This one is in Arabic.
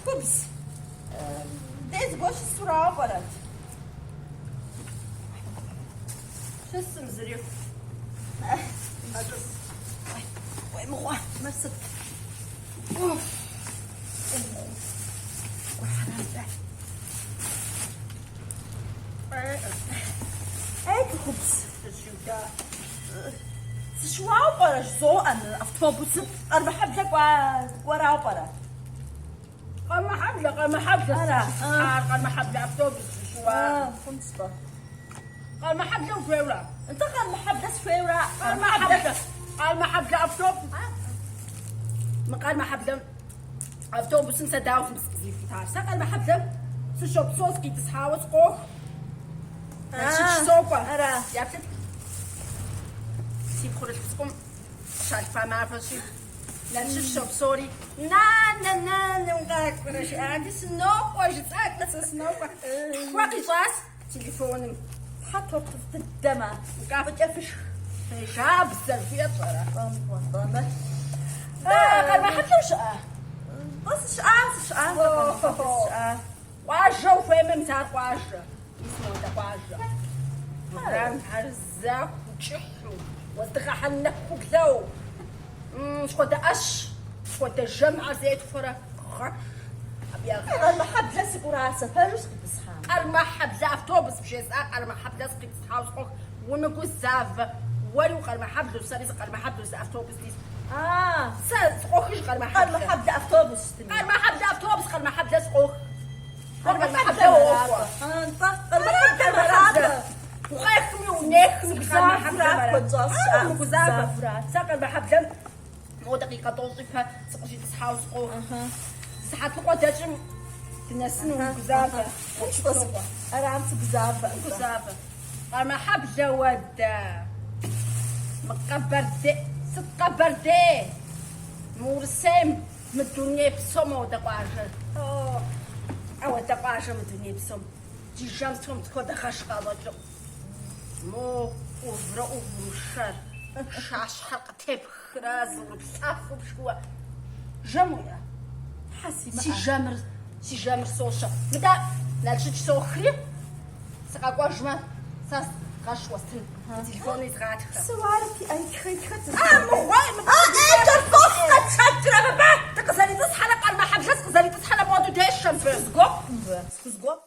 خبز ديز باش السرعة برد شو اسم زريف وي مخوة مرسك هيك خبز شواو برش زوءن أفتوبوس أربع حبلك وراو برا قال ما حبلة أفتوبوس شواو خمسة قال ما حبلة وفيورا أنت قال محبس فيورا قال ما حبلة أفتوبوس قال ما حبلة أفتوبوس نسا داوس مسكزي في تارسا قال ما حبلة سشوب صوص كي تسحاوس قوخ شيش صوبة أرى يابتت سيب خورش بسكم شالفة ما فشي لا تشوب سوري نا نقاك ورش عندي سنوب واش تساك بس سنوب واقي صاص تليفون حطوا في الدمى وقافت جفش شاب السلفية صراحة قال ما حبلوش بس شقا واجه وفهم متاع واجه اسمه ده واجه مرام حرزاك وتشحو وتغح النك وكلو شكو ده أش شكو ده جمعة زيت فرا قال ما حبلس قراسة فلوس بتصحى المحب زاف توبس بشي ساق المحب لازم تحاوس خوك ونقول زاف ولو قال محب لو سالس قال محب زاف توبس ديس سالس خوكش قال قال ما حبل أفتوبوس قال محب زاف توبس قال محب لاس خوك قال ما حبل أنت قال ما حبل مرابة وخايفني ونخني قال محب زاف زاف ساق محب لم مو دقيقة توصفها سقشي تسحاوس خوك سحات لقوة تنسنو بزافة وش بس أرامت بزافة بزافة قال ما حب جود مقبردي ستقبردي مرسم من الدنيا بسم ودقاجة أو دقاجة من الدنيا بسم جيجامتهم تكون خش قاضي مو وفرا وفرشر شاش حلقة تيب خراز وبساف وبشكوى جموية حسي سي جامر سوشا مدا لا تشي سوخري سقا قواجما ساس غاش وستن تليفوني تغات سوالك أي خيط مواي أنت الفوق تشكر بابا تقزالي تصحى لك قال ما حبش تقزالي تصحى لمودو ديشن سكوب